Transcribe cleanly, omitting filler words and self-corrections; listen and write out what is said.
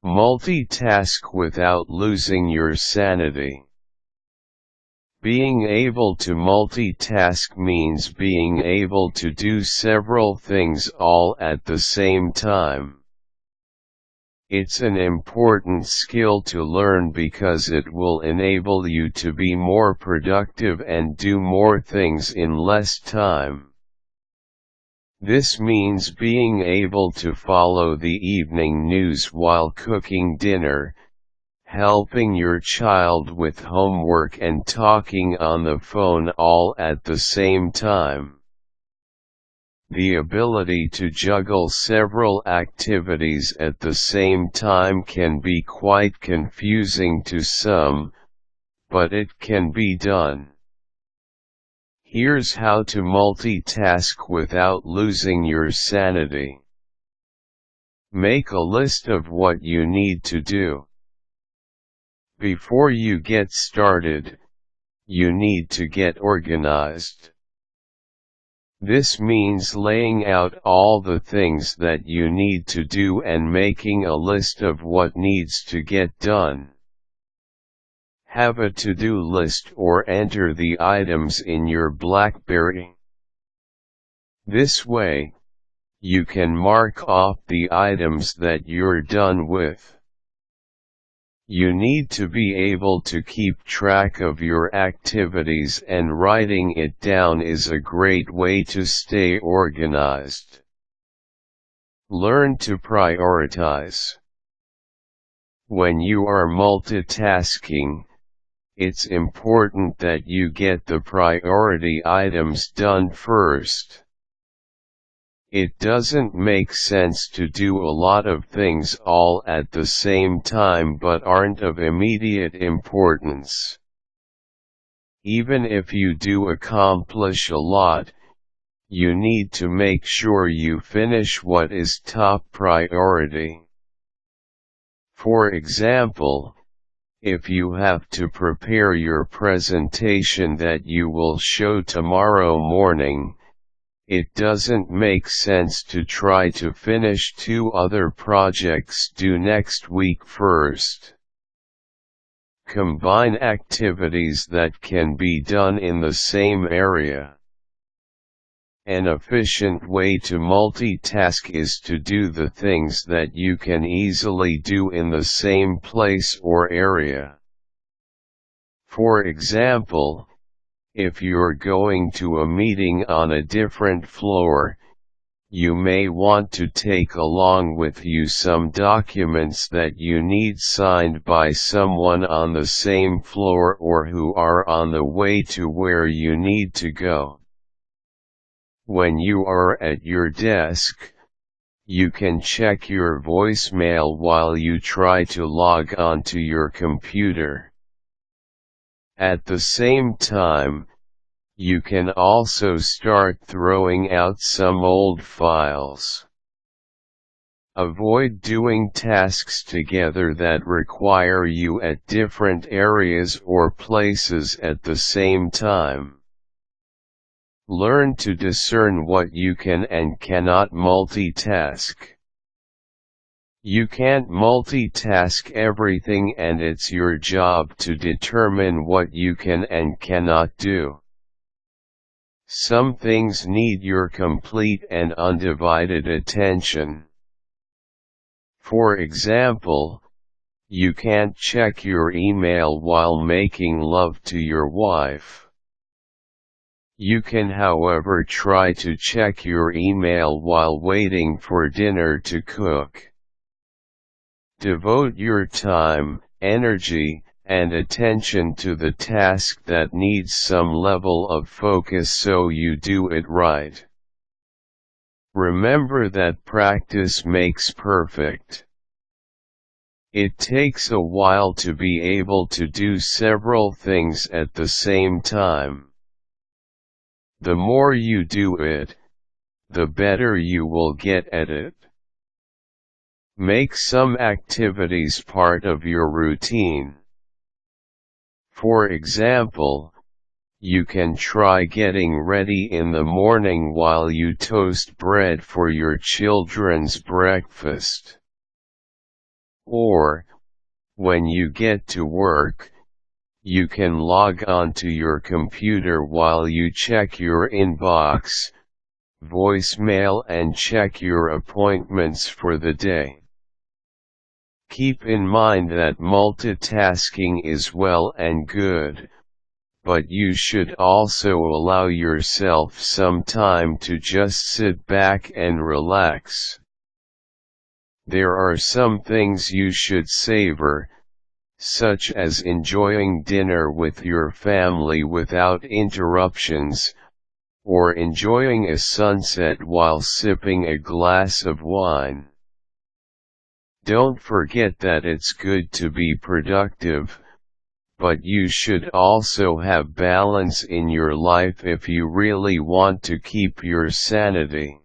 Multitask without losing your sanity. Being able to multitask means being able to do several things all at the same time. It's an important skill to learn because it will enable you to be more productive and do more things in less time. This means being able to follow the evening news while cooking dinner, helping your child with homework and talking on the phone all at the same time. The ability to juggle several activities at the same time can be quite confusing to some, but it can be done. Here's how to multitask without losing your sanity. Make a list of what you need to do. Before you get started, you need to get organized. This means laying out all the things that you need to do and making a list of what needs to get done. Have a to-do list or enter the items in your BlackBerry. This way, you can mark off the items that you're done with. You need to be able to keep track of your activities, and writing it down is a great way to stay organized. Learn to prioritize. When you are multitasking, it's important that you get the priority items done first. It doesn't make sense to do a lot of things all at the same time but aren't of immediate importance. Even if you do accomplish a lot, you need to make sure you finish what is top priority. For example, if you have to prepare your presentation that you will show tomorrow morning, it doesn't make sense to try to finish 2 other projects due next week first. Combine activities that can be done in the same area. An efficient way to multitask is to do the things that you can easily do in the same place or area. For example, if you're going to a meeting on a different floor, you may want to take along with you some documents that you need signed by someone on the same floor or who are on the way to where you need to go. When you are at your desk, you can check your voicemail while you try to log on to your computer. At the same time, you can also start throwing out some old files. Avoid doing tasks together that require you at different areas or places at the same time. Learn to discern what you can and cannot multitask. You can't multitask everything, and it's your job to determine what you can and cannot do. Some things need your complete and undivided attention. For example, you can't check your email while making love to your wife. You can, however, try to check your email while waiting for dinner to cook. Devote your time, energy, and attention to the task that needs some level of focus so you do it right. Remember that practice makes perfect. It takes a while to be able to do several things at the same time. The more you do it, the better you will get at it. Make some activities part of your routine. For example, you can try getting ready in the morning while you toast bread for your children's breakfast. Or, when you get to work, you can log onto your computer while you check your inbox, voicemail, and check your appointments for the day. Keep in mind that multitasking is well and good, but you should also allow yourself some time to just sit back and relax. There are some things you should savor, such as enjoying dinner with your family without interruptions, or enjoying a sunset while sipping a glass of wine. Don't forget that it's good to be productive, but you should also have balance in your life if you really want to keep your sanity.